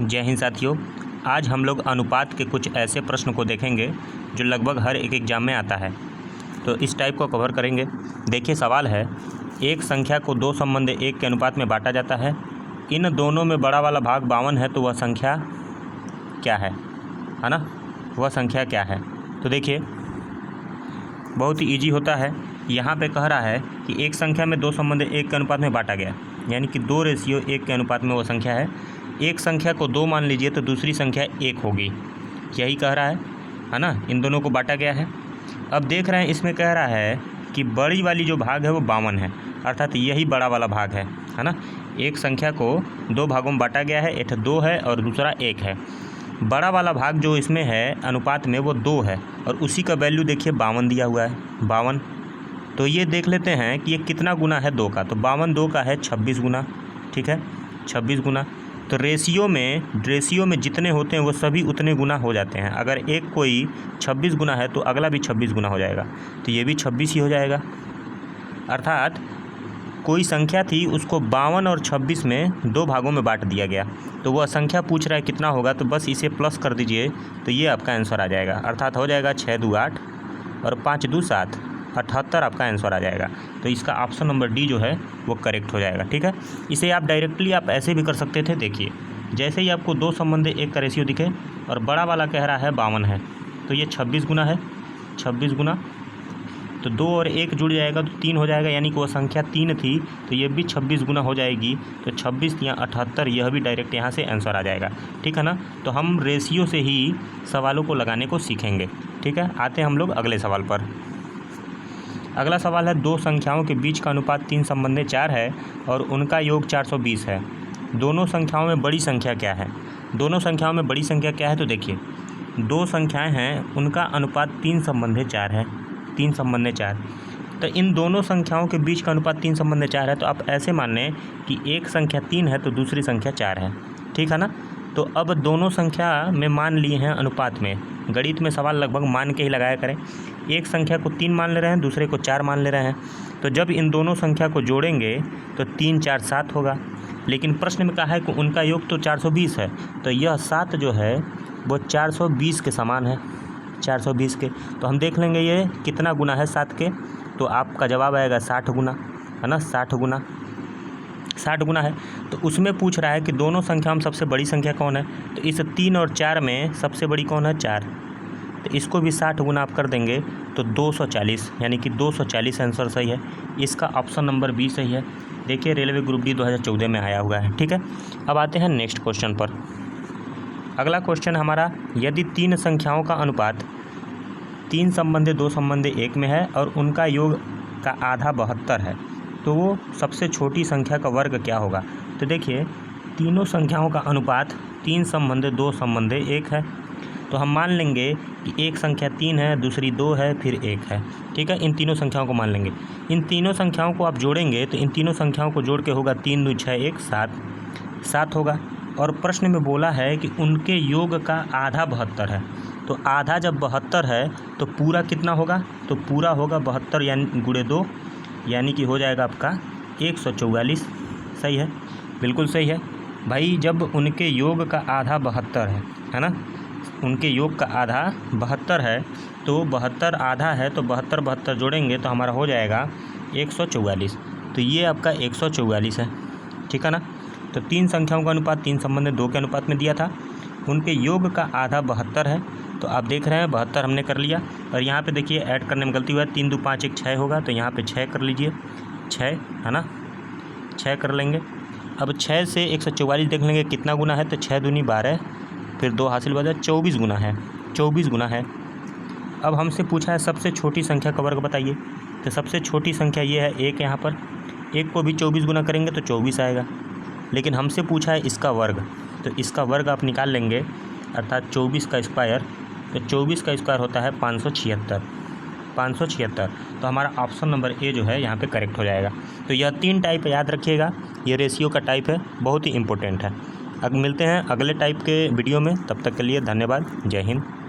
जय हिंद साथियों। आज हम लोग अनुपात के कुछ ऐसे प्रश्न को देखेंगे जो लगभग हर एक एग्जाम में आता है, तो इस टाइप को कवर करेंगे। देखिए सवाल है, एक संख्या को दो संबंध एक के अनुपात में बांटा जाता है, इन दोनों में बड़ा वाला भाग 52 है, तो वह संख्या क्या है ना, वह संख्या क्या है। तो देखिए बहुत ही ईजी होता है। यहाँ पे कह रहा है कि एक संख्या में दो संबंध एक के अनुपात में बांटा गया, यानी कि 2:1 के अनुपात में वो संख्या है। एक संख्या को 2 मान लीजिए तो दूसरी संख्या 1 होगी, यही कह रहा है ना। इन दोनों को बांटा गया है। अब देख रहे हैं इसमें कह रहा है कि बड़ी वाली जो भाग है वो 52 है, अर्थात यही बड़ा वाला भाग है ना। एक संख्या को दो भागों में बांटा गया है, एक 2 है और दूसरा 1 है। बड़ा वाला भाग जो इसमें है अनुपात में वो 2 है, और उसी का वैल्यू देखिए 52 दिया हुआ है, 52। तो ये देख लेते हैं कि ये कितना गुना है 2 का, तो 52 2 का है 26 गुना, ठीक है 26 गुना। तो रेशियो में जितने होते हैं वो सभी उतने गुना हो जाते हैं। अगर एक कोई 26 गुना है तो अगला भी 26 गुना हो जाएगा, तो ये भी 26 ही हो जाएगा। अर्थात कोई संख्या थी उसको 52 और 26 में दो भागों में बांट दिया गया, तो वह संख्या पूछ रहा है कितना होगा, तो बस इसे प्लस कर दीजिए तो ये आपका आंसर आ जाएगा। अर्थात हो जाएगा 6 2 8 और 5 2 7, 78 आपका आंसर आ जाएगा। तो इसका ऑप्शन नंबर डी जो है वो करेक्ट हो जाएगा, ठीक है। इसे आप डायरेक्टली आप ऐसे भी कर सकते थे। देखिए जैसे ही आपको दो संबंध एक का रेशियो दिखे और बड़ा वाला कह रहा है 52 है, तो ये 26 गुना है, 26 गुना, तो 2 और 1 जुड़ जाएगा तो 3 हो जाएगा, यानी कि वो संख्या 3 थी, तो ये भी 26 गुना हो जाएगी। तो 26 या 78, यह भी डायरेक्ट यहाँ से आंसर आ जाएगा, ठीक है ना। तो हम रेशियो से ही सवालों को लगाने को सीखेंगे, ठीक है। आते हैं हम लोग अगले सवाल पर। अगला सवाल है, दो संख्याओं के बीच का अनुपात 3 संबंधी 4 है और उनका योग 420 है। दोनों संख्याओं में बड़ी संख्या क्या है। दोनों संख्याओं में बड़ी संख्या क्या है, तो देखिए दो संख्याएं हैं, उनका अनुपात 3 संबंधी 4 है, 3 संबंधी 4। तो इन दोनों संख्याओं के बीच का अनुपात 3 संबंधी 4 है, तो आप ऐसे मान लें कि एक संख्या 3 है तो दूसरी संख्या 4 है, ठीक है ना। तो अब दोनों संख्या में मान लिए हैं अनुपात में। गणित में सवाल लगभग मान के ही लगाया करें। एक संख्या को 3 मान ले रहे हैं, दूसरे को 4 मान ले रहे हैं, तो जब इन दोनों संख्या को जोड़ेंगे तो 3 4 7 होगा। लेकिन प्रश्न में कहा है कि उनका योग तो 420 है, तो यह 7 जो है वो 420 के समान है, 420 के। तो हम देख लेंगे ये कितना गुना है 7 के, तो आपका जवाब आएगा 60 गुना, है ना, 60 गुना है। तो उसमें पूछ रहा है कि दोनों संख्याओं में सबसे बड़ी संख्या कौन है, तो इस 3 और 4 में सबसे बड़ी कौन है, 4। तो इसको भी 60 गुना आप कर देंगे तो 240, यानी कि 240 आंसर सही है। इसका ऑप्शन नंबर बी सही है। देखिए रेलवे ग्रुप डी 2014 में आया हुआ है, ठीक है। अब आते हैं नेक्स्ट क्वेश्चन पर। अगला क्वेश्चन हमारा, यदि 3 संख्याओं का अनुपात 3 संबंधी 2 संबंधी 1 में है और उनका योग का आधा 72 है, तो वो सबसे छोटी संख्या का वर्ग क्या होगा। तो देखिए तीनों संख्याओं का अनुपात 3 संबंधी 2 संबंधी 1 है, तो हम मान लेंगे कि एक संख्या 3 है, दूसरी 2 है, फिर 1 है, ठीक है। इन तीनों संख्याओं को मान लेंगे। इन तीनों संख्याओं को आप जोड़ेंगे तो इन तीनों संख्याओं को जोड़ के होगा 3 2 6 1 7 होगा। और प्रश्न में बोला है कि उनके योग का आधा 72 है, तो आधा जब 72 है तो पूरा कितना होगा, तो पूरा होगा 72 यानी गुणे 2, यानी कि हो जाएगा आपका 144। सही है, बिल्कुल सही है भाई। जब उनके योग का आधा 72 है ना, उनके योग का आधा 72 है, तो 72 आधा है, तो 72 72 जोड़ेंगे तो हमारा हो जाएगा 144। तो ये आपका 144 है, ठीक है ना। तो 3 संख्याओं का अनुपात 3 संबंधी 2 के अनुपात में दिया था, उनके योग का आधा 72 है, तो आप देख रहे हैं 72 हमने कर लिया। और यहाँ पे देखिए ऐड करने में गलती हुआ है, 3 2 5 1 6 होगा, तो यहाँ पे 6 कर लीजिए, 6 है ना, 6 कर लेंगे। अब 6 से 144 देख लेंगे कितना गुना है, तो 6 दूनी 12, फिर 2 हासिल बचा 24 गुना है, 24 गुना है। अब हमसे पूछा है सबसे छोटी संख्या का वर्ग बताइए, तो सबसे छोटी संख्या ये है 1। यहाँ पर 1 को भी 24 गुना करेंगे तो 24 आएगा। लेकिन हमसे पूछा है इसका वर्ग, तो इसका वर्ग आप निकाल लेंगे, अर्थात 24 का स्क्वायर, तो 24 का स्क्वायर होता है 576। तो हमारा ऑप्शन नंबर ए जो है यहाँ पे करेक्ट हो जाएगा। तो यह 3 टाइप याद रखिएगा, ये रेशियो का टाइप है, बहुत ही इंपॉर्टेंट है। अब मिलते हैं अगले टाइप के वीडियो में, तब तक के लिए धन्यवाद। जय हिंद।